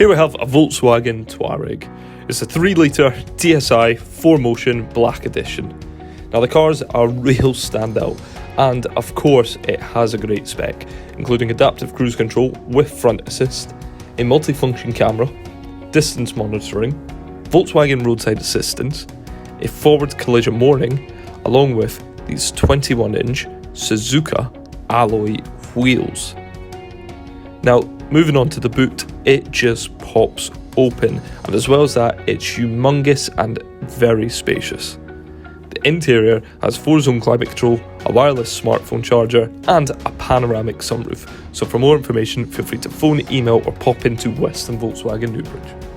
Here we have a Volkswagen Touareg. It's a 3-litre TSI 4Motion Black Edition. Now the car's a real standout, and of course it has a great spec, including adaptive cruise control with front assist, a multifunction camera, distance monitoring, Volkswagen Roadside Assistance, a forward collision warning, along with these 21-inch Suzuka alloy wheels. Now, moving on to the boot, it just pops open, and as well as that, it's humongous and very spacious. The interior has 4-zone climate control, a wireless smartphone charger, and a panoramic sunroof. So for more information, feel free to phone, email, or pop into Western Volkswagen Newbridge.